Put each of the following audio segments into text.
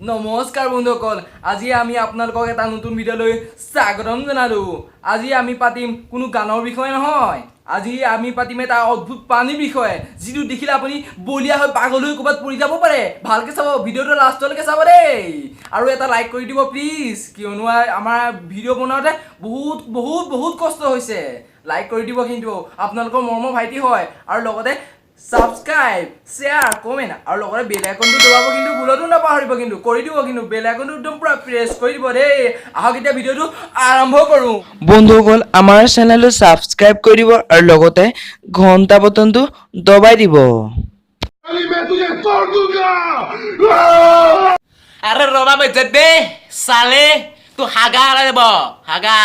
নমস্কাৰ বন্ধুসকল, আজি আমি আপোনালোকক এটা নতুন ভিডিঅ'লৈ স্বাগতম জনালোঁ। আজি আমি পাতিম কোনো গানৰ বিষয়ে নহয়, আজি আমি পাতিম এটা অদ্ভুত পানীৰ বিষয়ে, যিটো দেখিলে আপুনি বলিয়া হৈ পাগল হৈ ক'ৰবাত পৰি যাব পাৰে। ভালকৈ চাব, ভিডিঅ'টো লাষ্টলৈকে চাব দেই, আৰু এটা লাইক কৰি দিব প্লিজ, কিয়নো আমাৰ ভিডিঅ' বনাওঁতে বহুত কষ্ট হৈছে। লাইক কৰি দিব কিন্তু, আপোনালোকৰ মৰমৰ ভাইটি হয়, আৰু লগতে সাবস্ক্ৰাইব শেয়াৰ কমেন্ট আৰ লগতে বেল আইকনটো দবাব কিন্তু ভুলতো নাপাহৰিব, কিন্তু কৰি দিব, কিন্তু বেল আইকনটো একদম পুৰা প্ৰেছ কৰি দিব দেই। আহক এতিয়া ভিডিঅ'টো আৰম্ভ কৰোঁ। বন্ধুসকল, আমাৰ চেনেলটো সাবস্ক্ৰাইব কৰি দিব আৰু লগতে ঘণ্টা বটনটো দবাই দিব। अरे रोबा में जब बे साले तू हागा आ रहा है बो हागा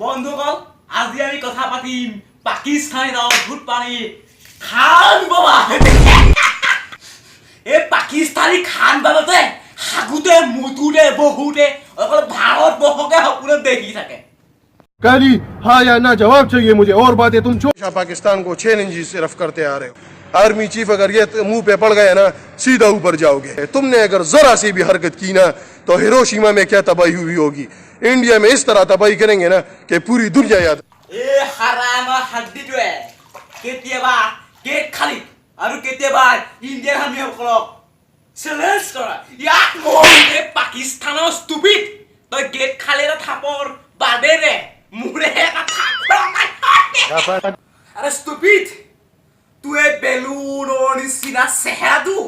বন্ধুগণ, আজি আমি কথা পাতিম পাকিস্তানের অদ্ভুত পানি খান বাবা। এই পাকিস্তানী খান বাবাতে হাগুতে মুতুতে বহুতে অকল ভাৰতবৰ্ষকে সপোনত দেখি থাকে। काली हाँ या ना जवाब चाहिए मुझे, और बातें तुम छोड़। पाकिस्तान को 6 इंच सिर्फ करते आ रहे हो। आर्मी चीफ अगर ये मुंह पे पड़ गए ना, सीधा ऊपर जाओगे। तुमने अगर जरा सी भी हरकत की ना, तो हिरोशिमा में क्या तबाही हुई होगी, इंडिया में इस तरह तबाही करेंगे ना कि पूरी दुनिया याद। এ হাৰামৰ হাড্ডিটোৱে কেতিয়াবা গেট খালি আৰু কেতিয়াবা ইণ্ডিয়ান আৰ্মিসকলক চেলেঞ্জ কৰা। ইয়াক মই পাকিস্তানৰ ষ্টুপিড, তই গেট খালি এটা থাপৰ বাদেৰে মোৰে এটা থাপৰ। আৰে ষ্টুপিড, তুই বেলুনৰ নিচিনা চেহেৰাটো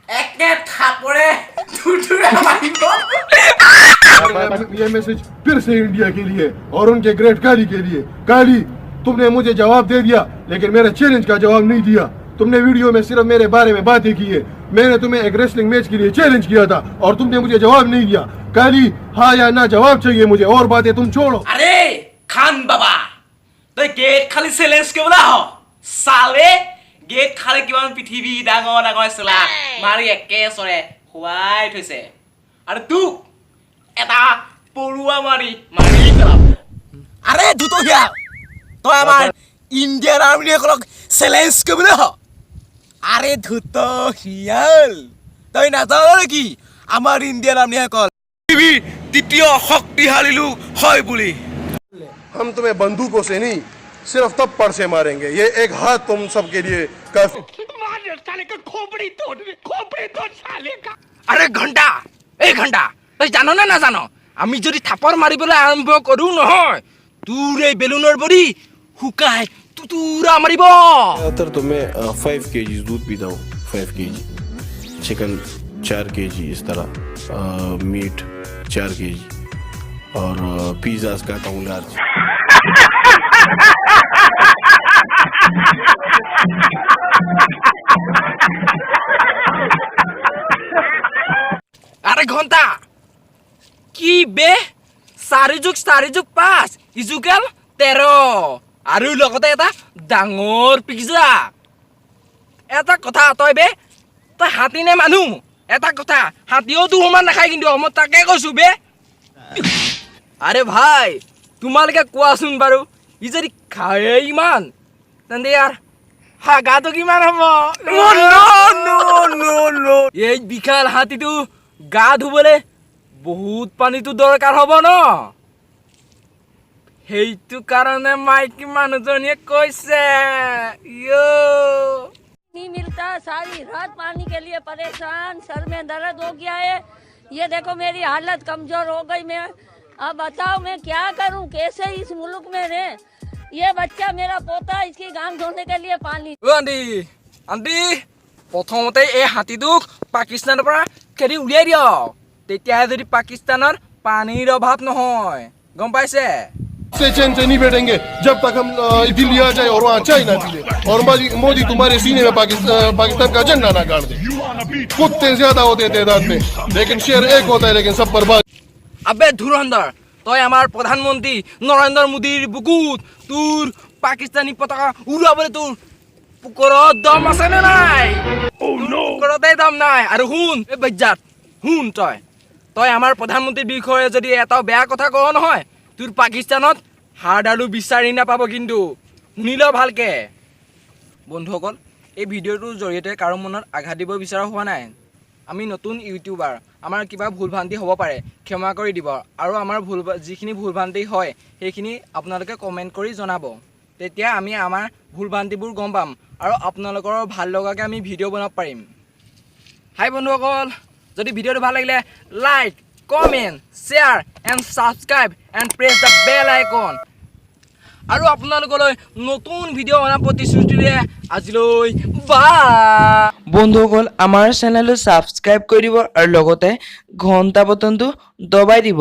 একে থাপৰে থুথুৰা মাৰিব। ये मैसेज फिर से इंडिया के लिए और उनके ग्रेट काली के लिए। काली, तुमने मुझे जवाब दे दिया, लेकिन मेरे चैलेंज का जवाब नहीं दिया। तुमने वीडियो में सिर्फ मेरे बारे में बातें की है। मैंने तुम्हें एक रेसलिंग मैच के लिए चैलेंज किया था और तुमने मुझे जवाब नहीं दिया। काली हाँ या ना जवाब चाहिए मुझे, और बातें तुम छोड़ो। আরে খান বাবা, তই গেট খালি চেলেঞ্জ কৰিবলৈ আহ চালে। গেট খালি কিমান পৃথিৱী ডাঙৰ ডাঙৰ চোলা মাৰি একে চৰে খুৱাই থৈছে, আৰু তোক এটা পৰুৱা মাৰি পেলাব। আৰে দুটকীয়া, তই আমাৰ ইণ্ডিয়ান আৰ্মিসকলক চেলেঞ্জ কৰিবলৈ আহ। আৰে ধুত শিয়াল, তই নাজানো নেকি আমাৰ ইণ্ডিয়ান আৰ্মিসকল পৃথিৱীৰ দ্বিতীয় শক্তিশালী লোক হয় বুলি। हम तुम्हें बंदूकों से नहीं, सिर्फ तप्पड़ से मारेंगे। ये एक हाथ तुम सबके लिए काफी। আরে ঘণ্টা, এই ঘণ্টা, তই জানো নে নাজানো, আমি যদি থাপৰ মাৰিবলৈ আৰম্ভ কৰো নহয়, তোৰ এই বেলুনৰ বডি শুকাই তুতুৰা মাৰিব। ज़्यादातर तो मैं 5 kg दूध पीता हूँ, 5 kg चिकन, 4 kg इस तरह, मीट 4 kg और पिज़्ज़ास खाता हूँ लार्ज। আরে ঘণ্টা, কি বে, 4+4+5 ইজুকেল 13, আৰু লগতে এটা ডাঙৰ পিজ্জা। এটা কথা, তই বে, তই হাতী নে মানুহ? এটা কথা, হাতীও তো সমান নাখায় কিন্তু, মই তাকে কৈছো বে। আরে ভাই, তোমালোকে কোৱাচোন বাৰু, ই যদি খায়ে ইমান, তেন্তে ইয়াৰ হাগাটো কিমান হ'ব? এই বিশাল হাতীটো গা ধুবলৈ বহুত পানীটো দৰকাৰ হ'ব ন, সেইটো কাৰণে মাইকী মানুহজনীয়ে কৈছে नहीं मिलता, सारी रात पानी के लिए परेशान, सर में दर्द हो गया है। ये देखो मेरी हालत कमजोर हो गई। मैं अब बताओ मैं क्या करूं, कैसे इस मुल्क में रहे। ये बच्चा मेरा पोता, इसकी गांग धोने के लिए पानी। আন্টি, প্ৰথমতে এই হাতীটোক পাকিস্তানৰ পৰা খেদি উলিয়াই দিয়ক, তেতিয়াহে যদি পাকিস্তানৰ পানীৰ অভাৱ নহয়, গম পাইছে? से चैन से नहीं बैठेंगे जब तक हम दिल्ली आ जाए और वहाँ चाय ना पी ले, और मोदी तुम्हारे सीने में पाकिस्तान का झंडा ना गाड़ दे। कुत्ते ज्यादा होते हैं तादाद में, लेकिन शेर एक होता है, लेकिन सब पर बात। আবে ধুৰন্ধৰ, তই আমাৰ প্ৰধানমন্ত্ৰী নৰেন্দ্ৰ মোদীৰ বুকুত তোৰ পাকিস্তানী পতাকা উৰুৱাবলৈ তোৰ পুকুৰত দম আছে নে নাই? পুকুৰতে দম নাই। আৰু শুন এই বজ্জাত, শুন, তই আমাৰ প্ৰধানমন্ত্ৰীৰ বিষয়ে যদি এটাও বেয়া কথা কৱ নহয়, তোৰ পাকিস্তানত হাড় আৰু বিচাৰি নাপাব কিন্তু, শুনি ল ভালকে। বন্ধুসকল এই ভিডিঅ'টোৰ জৰিয়তে কাৰো মনত আঘাত দিব বিচৰা হোৱা নাই আমি নতুন ইউটিউবাৰ আমাৰ কিবা ভুল ভ্ৰান্তি হ'ব পাৰে ক্ষমা কৰি দিব আৰু আমাৰ যিখিনি ভুল ভ্ৰান্তি হয় সেইখিনি আপোনালোকে কমেণ্ট কৰি জনাব তেতিয়া আমি আমাৰ ভুল ভ্ৰান্তিবোৰ গম পাম আৰু আপোনালোকৰ ভাল লগাকৈ আমি ভিডিঅ' বনাব পাৰিম হাই বন্ধুসকল যদি ভিডিঅ'টো ভাল লাগিলে like comment share and subscribe and press the bell icon আৰু আপোনালোকলৈ নতুন ভিডিঅ' অনাৰ প্ৰতিশ্ৰুতিৰে আজিলৈ বাই বন্ধুসকল আমাৰ চেনেলটো ছাবস্ক্ৰাইব কৰি দিব আৰু লগতে ঘণ্টা বটনটো দবাই দিব